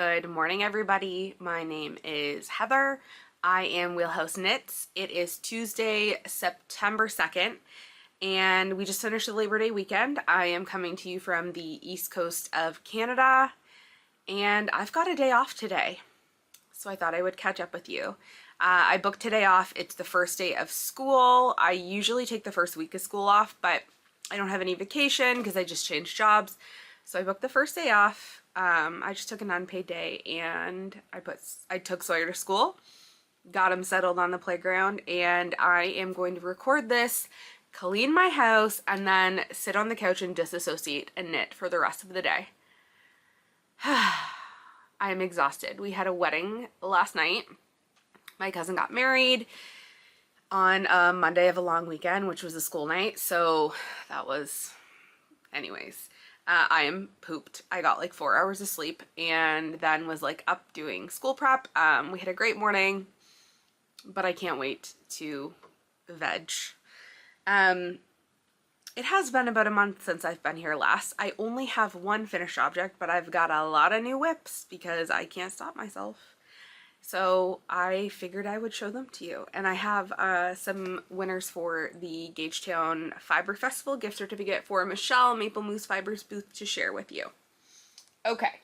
Good morning, everybody. My name is Heather. I am Wheelhouse Knits. It is Tuesday, September 2nd, and we just finished the Labor Day weekend. I am coming to you from the east coast of Canada, and I've got a day off today, so I thought I would catch up with you. I booked today off. It's the first day of school. I usually take the first week of school off, but I don't have any vacation because I just changed jobs, so I booked the first day off. I just took an unpaid day and I took Sawyer to school, got him settled on the playground, and I am going to record this, clean my house, and then sit on the couch and disassociate and knit for the rest of the day. I am exhausted. We had a wedding last night. My cousin got married on a Monday of a long weekend, which was a school night, so that was, anyways. I am pooped. I got like 4 hours of sleep and then was like up doing school prep. We had a great morning, but I can't wait to veg. It has been about a month since I've been here last. I only have one finished object, but I've got a lot of new whips because I can't stop myself. So I figured I would show them to you. And I have some winners for the Gagetown Fibre Festival gift certificate for Michelle, Maple Moose Fibres booth, to share with you. Okay.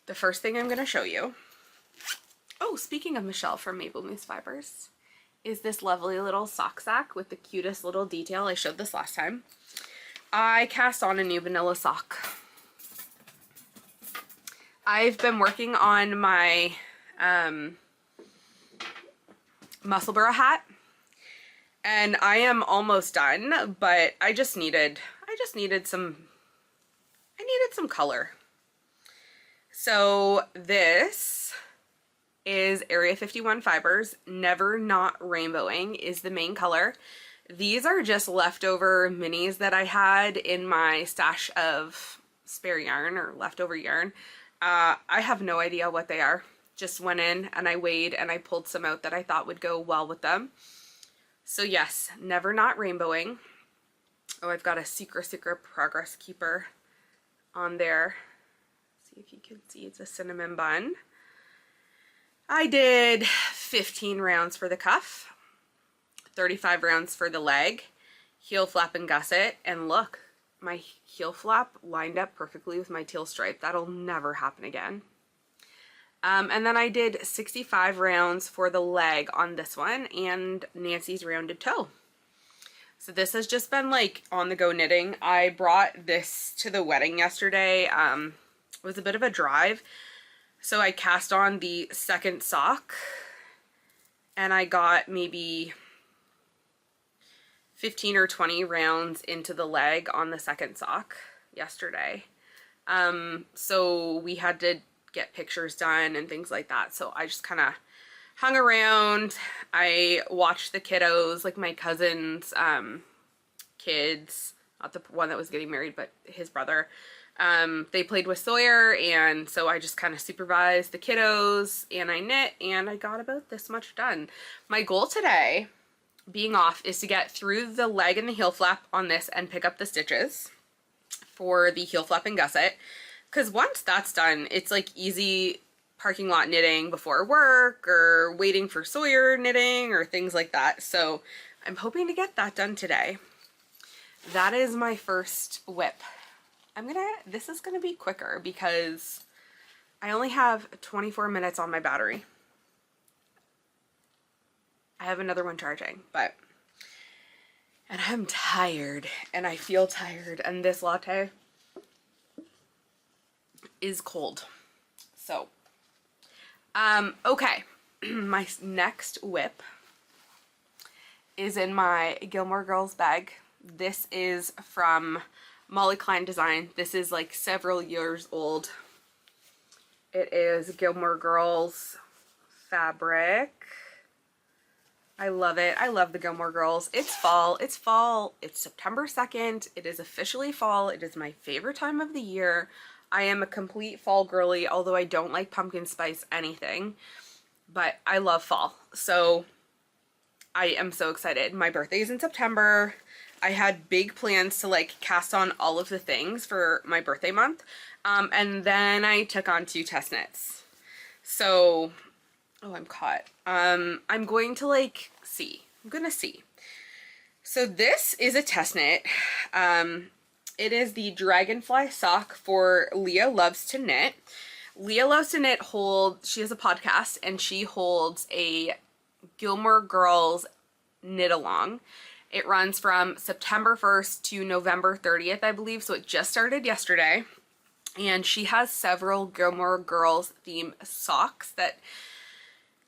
The first thing I'm going to show you, oh, speaking of Michelle from Maple Moose Fibres, is this lovely little sock sack with the cutest little detail. I showed this last time. I cast on a new vanilla sock. I've been working on my Musselburgh hat, and I am almost done, but I needed some color. So this is Area 51 Fibres. Never Not Rainbowing is the main color. These are just leftover minis that I had in my stash of spare yarn or leftover yarn. I have no idea what they are. Just went in and I weighed and I pulled some out that I thought would go well with them. So yes, Never Not Rainbowing. Oh, I've got a secret progress keeper on there. See if you can see, it's a cinnamon bun. I did 15 rounds for the cuff, 35 rounds for the leg, heel flap and gusset, and look, my heel flap lined up perfectly with my teal stripe. That'll never happen again. And then I did 65 rounds for the leg on this one and Nancy's rounded toe. So this has just been like on the go knitting. I brought this to the wedding yesterday. It was a bit of a drive. So I cast on the second sock and I got maybe 15 or 20 rounds into the leg on the second sock yesterday. So we had to get pictures done and things like that. So I just kind of hung around. I watched the kiddos, like my cousin's kids, not the one that was getting married, but his brother. They played with Sawyer, and so I just kind of supervised the kiddos and I knit, and I got about this much done. My goal today, being off, is to get through the leg and the heel flap on this and pick up the stitches for the heel flap and gusset. Because once that's done, it's like easy parking lot knitting before work or waiting for Sawyer knitting or things like that. So I'm hoping to get that done today. That is my first whip. This is gonna be quicker because I only have 24 minutes on my battery. I have another one charging, and I'm tired and I feel tired, and this latte is cold. So, okay, my next whip is in my Gilmore Girls bag. This is from Molly Klein Design. This is like several years old. It is Gilmore Girls fabric. I love it. I love the Gilmore Girls. It's fall. It's fall. It's September 2nd. It is officially fall. It is my favorite time of the year. I am a complete fall girly, although I don't like pumpkin spice anything, but I love fall. So I am so excited. My birthday is in September. I had big plans to like cast on all of the things for my birthday month. And then I took on 2 test knits. So, oh, I'm caught. I'm going to like see. I'm gonna see. So this is a test knit. It is the Dragonfly sock for Leah Loves to Knit. Leah Loves to Knit she has a podcast and she holds a Gilmore Girls knit along. It runs from September 1st to November 30th, I believe. So it just started yesterday. And she has several Gilmore Girls theme socks that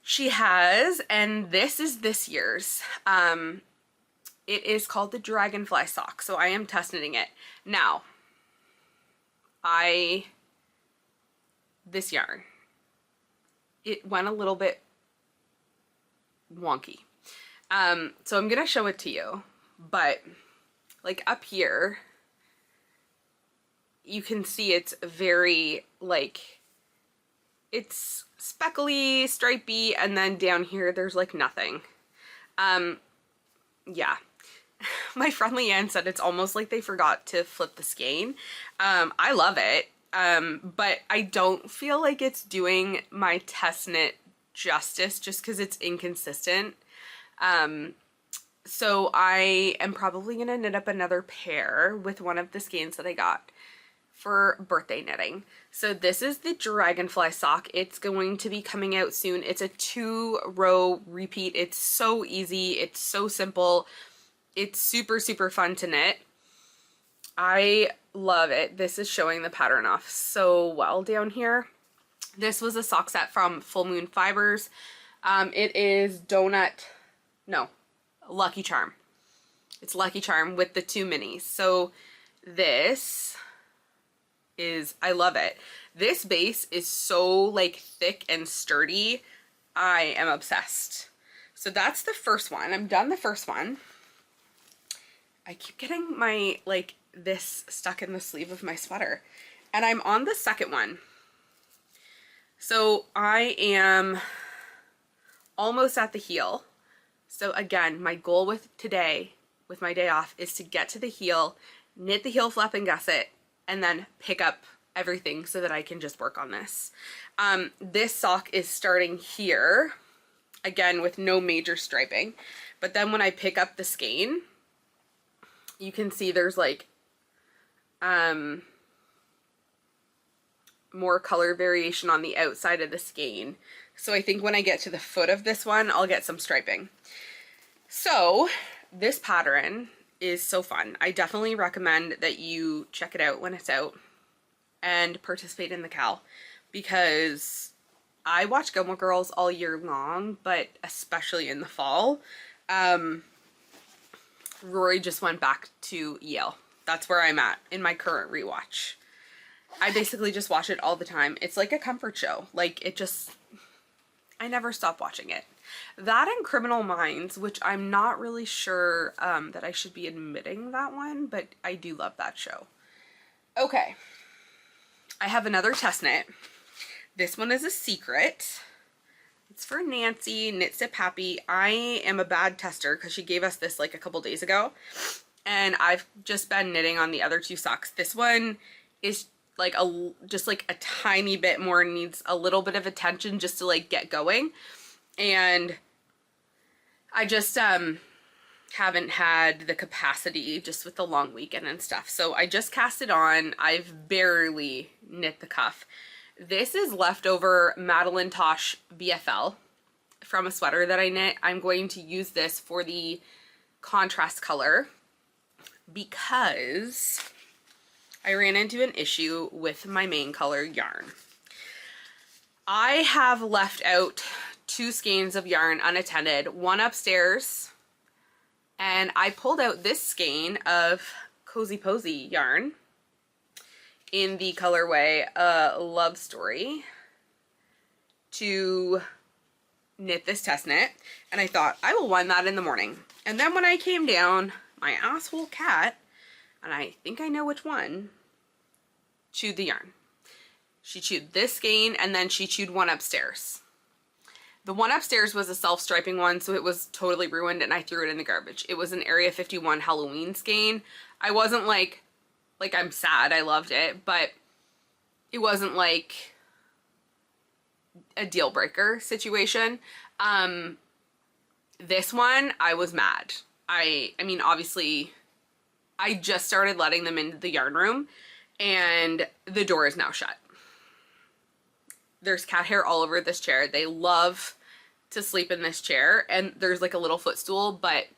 she has. And this is this year's. It is called the Dragonfly sock. So I am test knitting it. Now, this yarn, it went a little bit wonky. So I'm gonna show it to you, but like up here, you can see it's very like, it's speckly, stripy, and then down here there's like nothing. Yeah. My friend Leanne said it's almost like they forgot to flip the skein. I love it, but I don't feel like it's doing my test knit justice just because it's inconsistent. So I am probably going to knit up another pair with one of the skeins that I got for birthday knitting. So this is the Dragonfly sock. It's going to be coming out soon. It's a 2-row repeat. It's so easy. It's so simple. It's super, super fun to knit. I love it. This is showing the pattern off so well down here. This was a sock set from Full Moon Fibres. It is Lucky Charm. It's Lucky Charm with the 2 minis. So this is, I love it. This base is so like thick and sturdy. I am obsessed. So that's the first one. I'm done the first one. I keep getting my, like, this stuck in the sleeve of my sweater. And I'm on the second one. So I am almost at the heel. So again, my goal with today, with my day off, is to get to the heel, knit the heel flap and gusset, and then pick up everything so that I can just work on this. This sock is starting here, again, with no major striping. But then when I pick up the skein, you can see there's like more color variation on the outside of the skein. So I think when I get to the foot of this one, I'll get some striping. So this pattern is so fun. I definitely recommend that you check it out when it's out and participate in the Cal, because I watch Gilmore Girls all year long, but especially in the fall. Rory just went back to Yale. That's where I'm at in my current rewatch. I basically just watch it all the time. It's like a comfort show. Like, it just, I never stop watching it. That and Criminal Minds, which I'm not really sure that I should be admitting that one, but I do love that show. Okay. I have another test knit. This one is a secret. It's for Nancy, Knit Sip Happy. I am a bad tester because she gave us this like a couple days ago. And I've just been knitting on the other 2 socks. This one is like just like a tiny bit more, needs a little bit of attention just to like get going. And I just haven't had the capacity just with the long weekend and stuff. So I just cast it on. I've barely knit the cuff. This is leftover Madeline Tosh BFL from a sweater that I knit. I'm going to use this for the contrast color because I ran into an issue with my main color yarn. I have left out 2 skeins of yarn unattended, one upstairs, and I pulled out this skein of Cozy Posy yarn in the colorway Love Story to knit this test knit, and I thought I will wind that in the morning. And then when I came down, my asshole cat, and I think I know which one, chewed the yarn. She chewed this skein, and then she chewed one upstairs. The one upstairs was a self-striping one, so it was totally ruined, and I threw it in the garbage. It was an Area 51 Halloween skein. I wasn't like I'm sad, I loved it, but it wasn't like a deal breaker situation. This one, I was mad. I mean, obviously, I just started letting them into the yarn room and the door is now shut. There's cat hair all over this chair. They love to sleep in this chair, and there's like a little footstool, but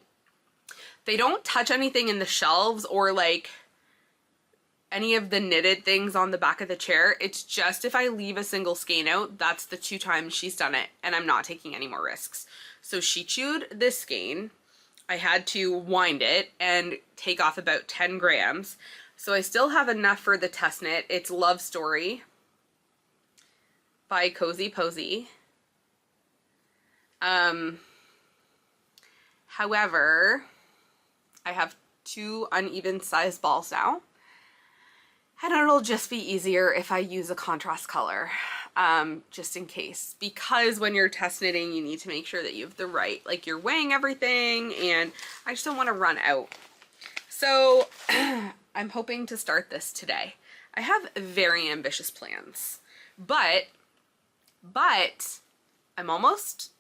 they don't touch anything in the shelves or like any of the knitted things on the back of the chair. It's just if I leave a single skein out, that's the 2 times she's done it, and I'm not taking any more risks. So she chewed this skein. I had to wind it and take off about 10 grams. So I still have enough for the test knit. It's Love Story by Cozy Posy. However, I have 2 uneven sized balls now, and it'll just be easier if I use a contrast color, just in case, because when you're test knitting, you need to make sure that you have the right, like you're weighing everything, and I just don't want to run out. So I'm hoping to start this today. I have very ambitious plans, but I'm almost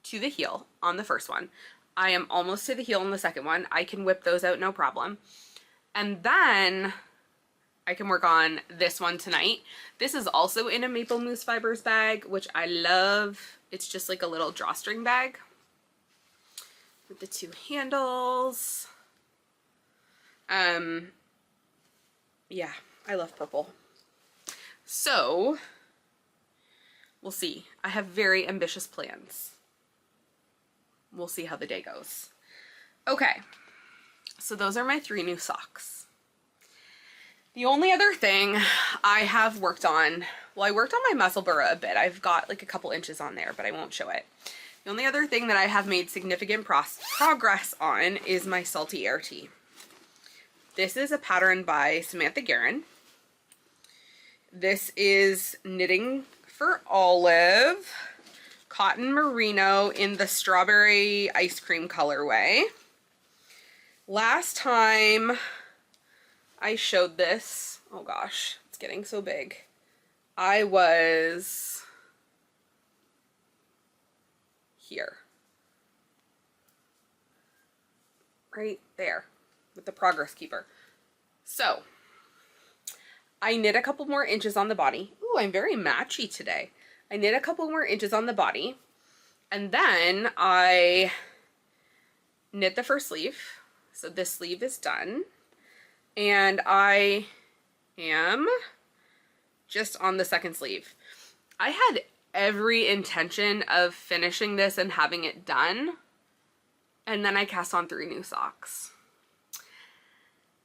to the heel on the first one. I am almost to the heel on the second one. I can whip those out, no problem. And then I can work on this one tonight. This is also in a Maple Mousse Fibres bag, which I love. It's just like a little drawstring bag with the 2 handles. Yeah, I love purple. So we'll see. I have very ambitious plans. We'll see how the day goes. Okay, so those are my 3 new socks. The only other thing I have worked on, well, I worked on my Musselburgh a bit. I've got like a couple inches on there, but I won't show it. The only other thing that I have made significant progress on is my Salty Air Tee. This is a pattern by Samantha Guerin. This is Knitting for Olive, cotton merino in the strawberry ice cream colorway. Last time I showed this, oh gosh, it's getting so big. I was here. Right there with the progress keeper. So I knit a couple more inches on the body. Ooh, I'm very matchy today. I knit a couple more inches on the body, and then I knit the first sleeve. So this sleeve is done, and I am just on the second sleeve. I had every intention of finishing this and having it done, and then I cast on 3 new socks.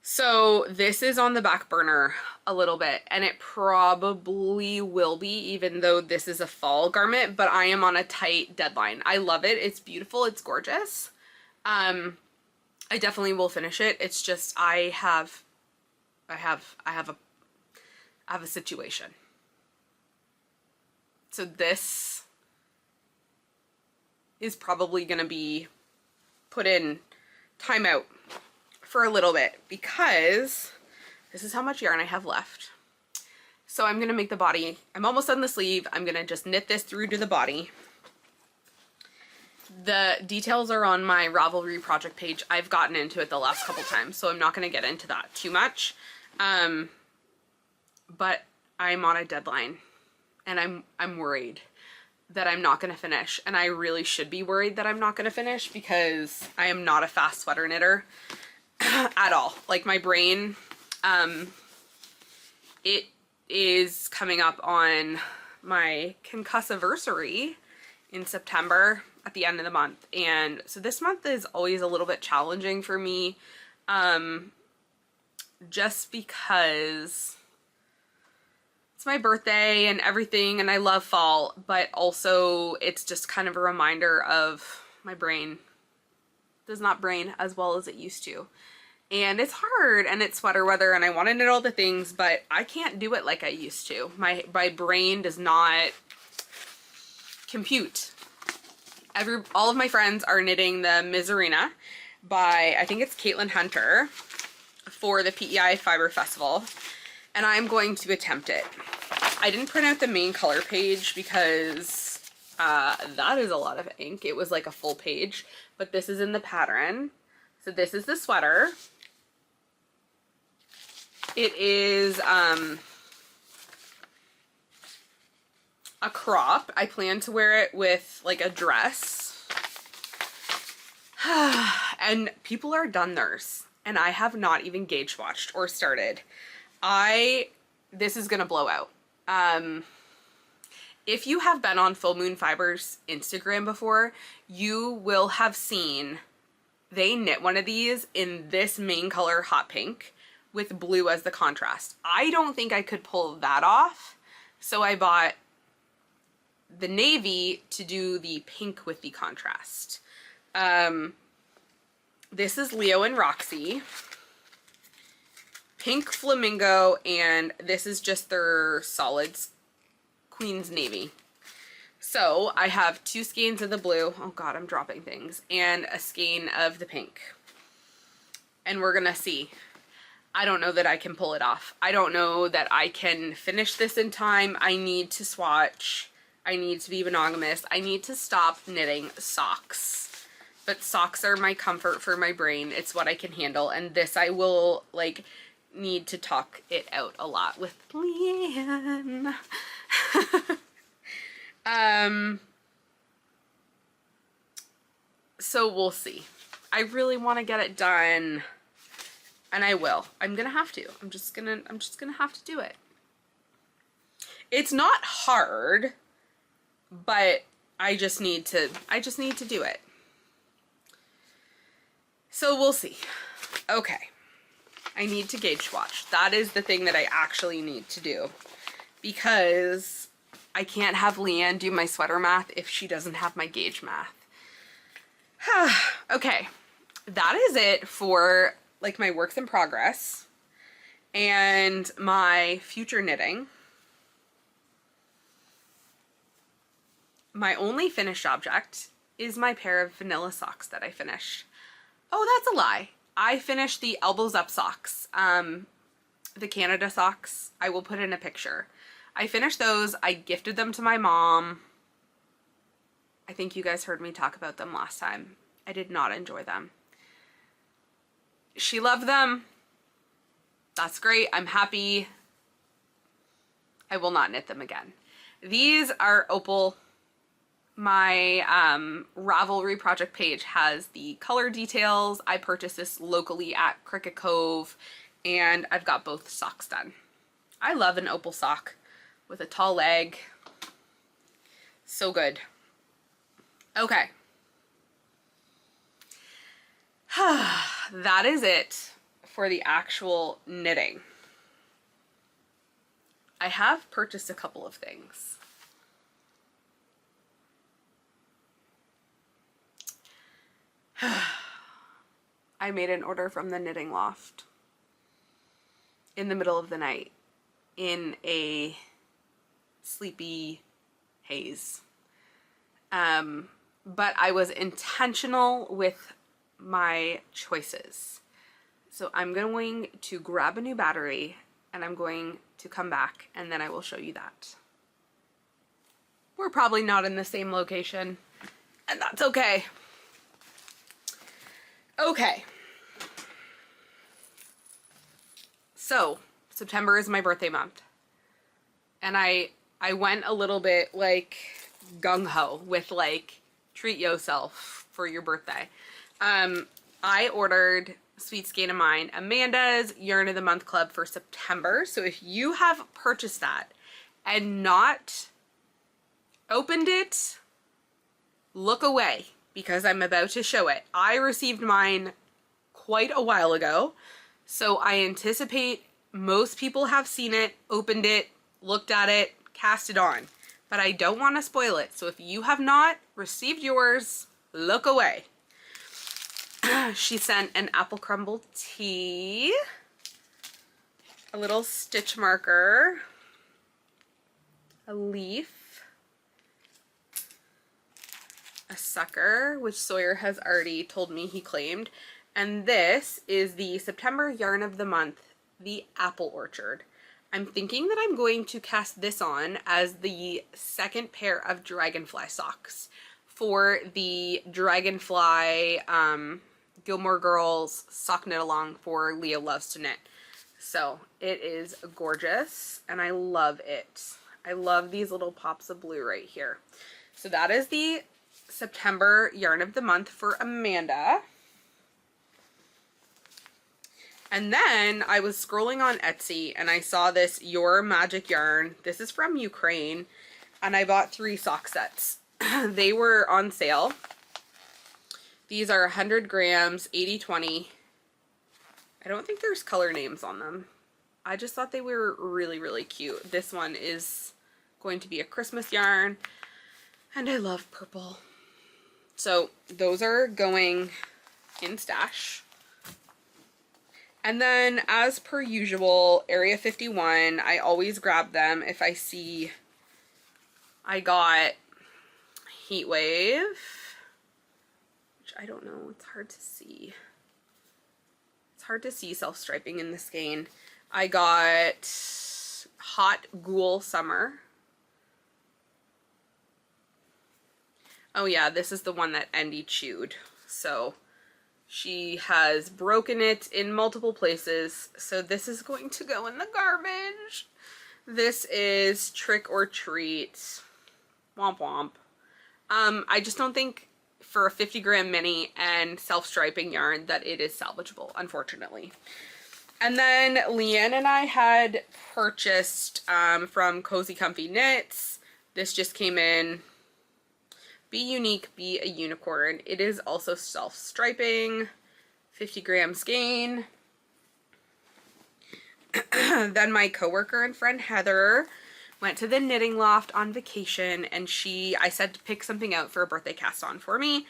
So this is on the back burner a little bit, and it probably will be, even though this is a fall garment, but I am on a tight deadline. I love it. It's beautiful. It's gorgeous. I definitely will finish it. It's just I have a situation. So this is probably going to be put in timeout for a little bit, because this is how much yarn I have left. So I'm gonna make the body, I'm almost on the sleeve, I'm gonna just knit this through to the body. The details are on my Ravelry project page. I've gotten into it the last couple times, so I'm not gonna get into that too much. But I'm on a deadline, and I'm worried that I'm not gonna finish, and I really should be worried that I'm not gonna finish, because I am not a fast sweater knitter at all. Like my brain, it is coming up on my concussiversary in September at the end of the month, and so this month is always a little bit challenging for me, just because it's my birthday and everything, and I love fall, but also it's just kind of a reminder of my brain does not brain as well as it used to. And it's hard, and it's sweater weather, and I want to knit all the things, but I can't do it like I used to. My brain does not compute. All of my friends are knitting the Misurina by, I think it's Caitlin Hunter, for the PEI Fibre Festival. and I'm going to attempt it. I didn't print out the main color page because that is a lot of ink. It was like a full page, but this is in the pattern. So this is the sweater. It is a crop. I plan to wear it with like a dress. And people are done theirs, and I have not even gauge watched or started. This is gonna blow out. If you have been on Full Moon Fibres Instagram before, you will have seen they knit one of these in this main color hot pink with blue as the contrast. I don't think I could pull that off, so I bought the navy to do the pink with the contrast. This is Leo and Roxy. Pink Flamingo, and this is just their solids Queen's Navy. So I have 2 skeins of the blue. Oh god, I'm dropping things. And a skein of the pink. And we're gonna see. I don't know that I can pull it off. I don't know that I can finish this in time. I need to swatch. I need to be monogamous. I need to stop knitting socks. But socks are my comfort for my brain. It's what I can handle. And this I will, like, need to talk it out a lot with Leanne. So we'll see. I really want to get it done, and I will. I'm gonna have to. I'm just gonna have to do it. It's not hard, but I just need to do it. So we'll see. Okay. I need to gauge swatch. That is the thing that I actually need to do, because I can't have Leanne do my sweater math if she doesn't have my gauge math. Okay, that is it for like my works in progress and my future knitting. My only finished object is my pair of vanilla socks that I finished. Oh, that's a lie. I finished the elbows up socks, the Canada socks. I will put in a picture. I finished those. I gifted them to my mom. I think you guys heard me talk about them last time. I did not enjoy them. She loved them. That's great. I'm happy. I will not knit them again. These are Opal. My Ravelry project page has the color details. I purchased this locally at Cricket Cove, and I've got both socks done. I love an Opal sock with a tall leg. So good. Okay. That is it for the actual knitting. I have purchased a couple of things. I made an order from the Knitting Loft in the middle of the night in a sleepy haze. But I was intentional with my choices. So I'm going to grab a new battery and I'm going to come back and then I will show you that. We're probably not in the same location, and that's okay. Okay. So, September is my birthday month. And I went a little bit like gung-ho with like treat yourself for your birthday. I ordered Sweet Skein of mine, Amanda's Yarn of the Month Club for September. So if you have purchased that and not opened it, look away because I'm about to show it. I received mine quite a while ago, so I anticipate most people have seen it, opened it, looked at it, cast it on. But I don't want to spoil it, so if you have not received yours, look away. She sent an apple crumble tee, a little stitch marker, a leaf, a sucker, which Sawyer has already told me he claimed, and this is the September Yarn of the Month, the Apple Orchard. I'm thinking that I'm going to cast this on as the second pair of Dragonfly socks for the Dragonfly Gilmore Girls sock knit along for Leah Loves to Knit. So it is gorgeous and I love it. I love these little pops of blue right here. So that is the September yarn of the month for Amanda. And then I was scrolling on Etsy and I saw this Your Magic yarn. This is from Ukraine and I bought 3 sock sets. They were on sale. These are 100 grams, 80/20. I don't think there's color names on them. I just thought they were really, really cute. This one is going to be a Christmas yarn and I love purple. So those are going in stash. And then, as per usual, Area 51, I always grab them if I see I got Heatwave, which I don't know, it's hard to see. It's hard to see self-striping in the skein. I got Hot Ghoul Summer. Oh yeah, this is the one that Andy chewed, so she has broken it in multiple places, so this is going to go in the garbage. This is Trick or Treat. Womp womp. I just don't think for a 50 gram mini and self-striping yarn that it is salvageable, unfortunately. And then Leanne and I had purchased from Cozy Comfy Knits. This just came in. Be unique, be a unicorn. It is also self-striping, 50 gram skein. Then my coworker and friend Heather went to the Knitting Loft on vacation and I said to pick something out for a birthday cast on for me.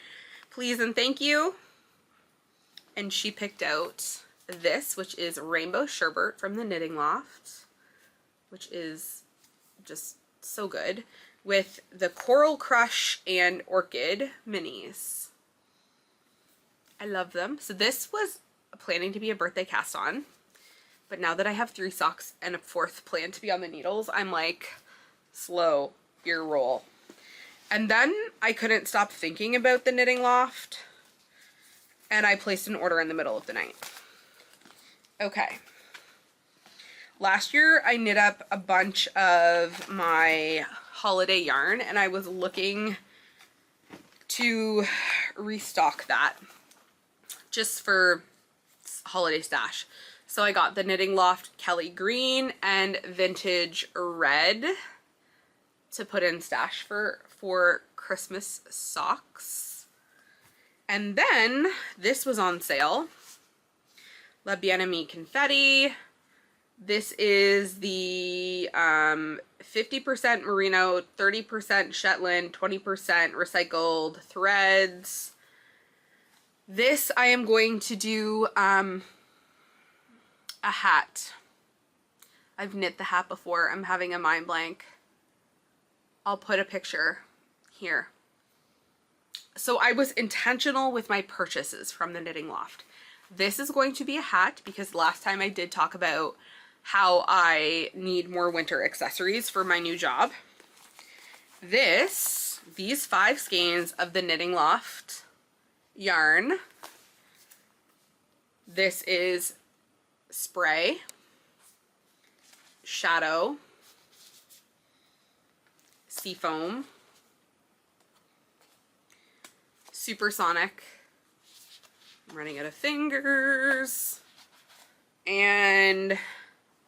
Please and thank you. And she picked out this, which is Rainbow Sherbet from the Knitting Loft, which is just so good, with the Coral Crush and Orchid minis. I love them. So this was planning to be a birthday cast on, but now that I have 3 socks and a 4th planned to be on the needles, I'm like, slow your roll. And then I couldn't stop thinking about the Knitting Loft, and I placed an order in the middle of the night. Okay. Last year I knit up a bunch of my holiday yarn and I was looking to restock that just for holiday stash. So I got the Knitting Loft Kelly Green and Vintage Red to put in stash for Christmas socks. And then this was on sale. La Bien-Aimée Confetti. This is the 50% merino, 30% Shetland, 20% recycled threads. This I am going to do a hat. I've knit the hat before. I'm having a mind blank. I'll put a picture here. So I was intentional with my purchases from the Knitting Loft. This is going to be a hat because last time I did talk about how I need more winter accessories for my new job. These 5 skeins of the Knitting Loft yarn. This is Spray, Shadow, Seafoam, Supersonic, I'm running out of fingers, and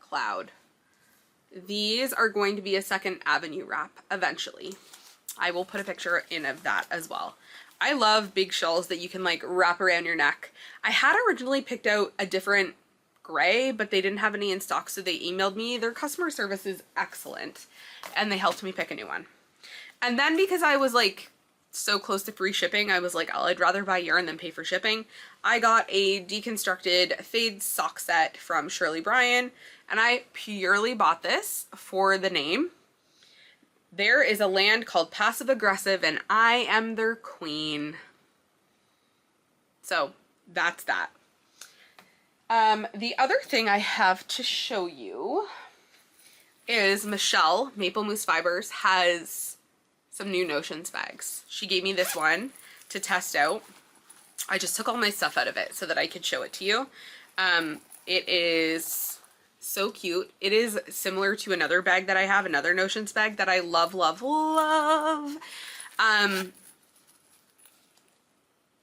Cloud. These are going to be a Second Avenue wrap eventually. I will put a picture in of that as well. I love big shawls that you can like wrap around your neck. I had originally picked out a different gray, but they didn't have any in stock, so they emailed me. Their customer service is excellent, and they helped me pick a new one. And then because I was like so close to free shipping, I was like, oh, I'd rather buy yarn than pay for shipping. I got a deconstructed fade sock set from Shirley Bryan, and I purely bought this for the name. There is a land called Passive Aggressive, and I am their queen. So that's that. The other thing I have to show you is Michelle, Maple Mousse Fibres, has some new Notions bags. She gave me this one to test out. I just took all my stuff out of it so that I could show it to you. It is so cute. It is similar to another bag that I have, another Notions bag that I love, love, love.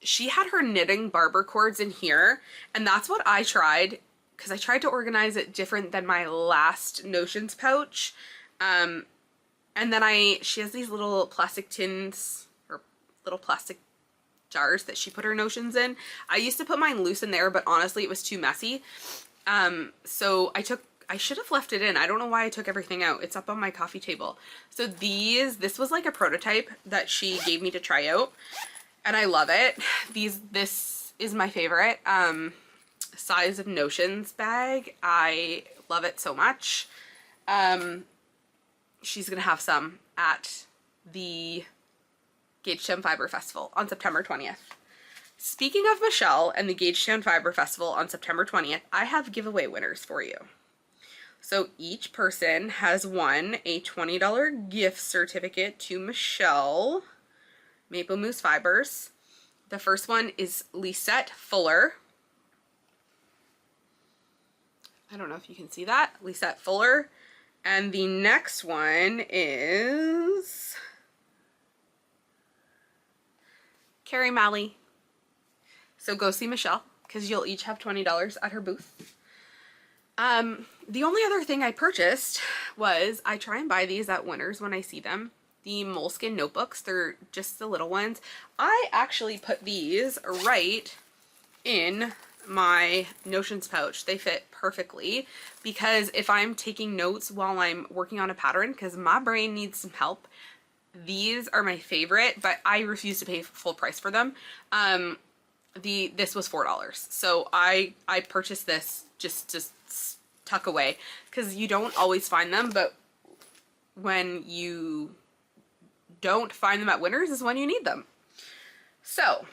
She had her knitting barber cords in here, and that's what I tried, because I tried to organize it different than my last Notions pouch. And then she has these little plastic tins, or little plastic jars that she put her Notions in. I used to put mine loose in there, but honestly it was too messy. So I should have left it in. I don't know why I took everything out. It's up on my coffee table. So this was like a prototype that she gave me to try out, and I love it. This is my favorite size of Notions bag. I love it so much. She's gonna have some at the Gagetown Fibre Festival on September 20th. Speaking of Michelle and the Gagetown Fibre Festival on September 20th, I have giveaway winners for you. So each person has won a $20 gift certificate to Michelle, Maple Mousse Fibres. The first one is Lisette Fuller. I don't know if you can see that. Lisette Fuller. And the next one is Carrie Malley. So go see Michelle, because you'll each have $20 at her booth. The only other thing I purchased was, I try and buy these at Winners when I see them. The Moleskine notebooks, they're just the little ones. I actually put these right in my Notions pouch. They fit perfectly, because if I'm taking notes while I'm working on a pattern, because my brain needs some help, these are my favorite, but I refuse to pay full price for them. This was $4, so I purchased this just to tuck away, because you don't always find them, but when you don't find them at Winners is when you need them. So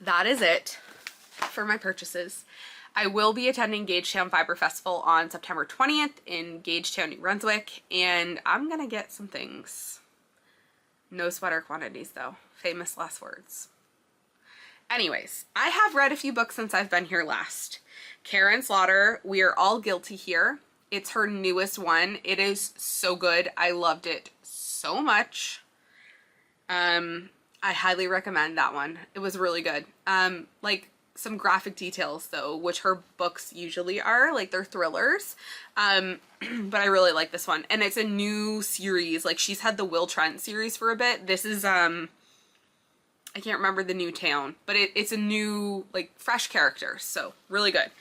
that is it for my purchases. I will be attending Gagetown Fibre Festival on September 20th in Gagetown, New Brunswick, and I'm gonna get some things. No sweater quantities though. Famous last words. Anyways, I have read a few books since I've been here last. Karin Slaughter, We Are All Guilty Here. It's her newest one. It is so good. I loved it so much. I highly recommend that one. It was really good. Like some graphic details though, which her books usually are, like they're thrillers. But I really like this one. And it's a new series. Like she's had the Will Trent series for a bit. This is, I can't remember the new town, but it's a new, like, fresh character, so really good.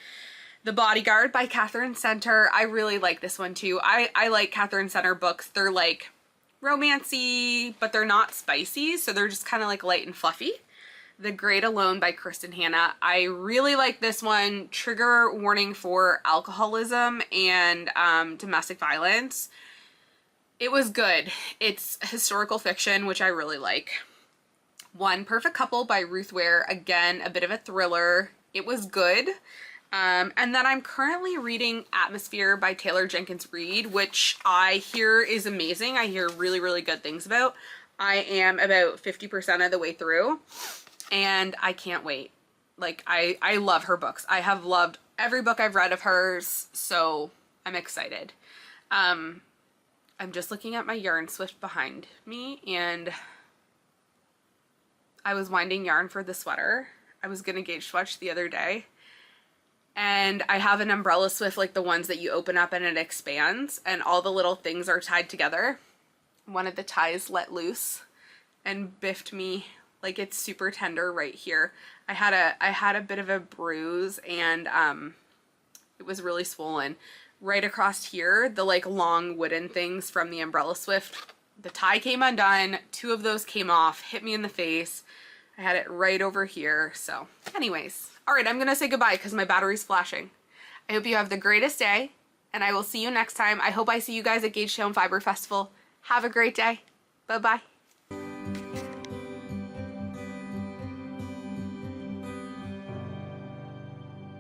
The Bodyguard by Catherine Center. I really like this one too. I like Catherine Center books. They're like romancy, but they're not spicy, so they're just kind of like light and fluffy. The Great Alone by Kristen Hanna. I really like this one. Trigger warning for alcoholism and domestic violence. It was good. It's historical fiction, which I really like. One Perfect Couple by Ruth Ware. Again, a bit of a thriller. It was good. And then I'm currently reading Atmosphere by Taylor Jenkins Reid, which I hear is amazing. I hear really, really good things about. I am about 50% of the way through, and I can't wait. Like, I love her books. I have loved every book I've read of hers, so I'm excited. I'm just looking at my yarn swift behind me, and I was winding yarn for the sweater. I was gonna gauge swatch the other day, and I have an umbrella swift, like the ones that you open up and it expands, and all the little things are tied together. One of the ties let loose and biffed me. Like, it's super tender right here. I had a bit of a bruise, and it was really swollen. Right across here, the like long wooden things from the umbrella swift, the tie came undone, two of those came off, hit me in the face. I had it right over here. So anyways, all right, I'm gonna say goodbye because my battery's flashing. I hope you have the greatest day, and I will see you next time. I hope I see you guys at Gagetown Fibre Festival. Have a great day. Bye-bye.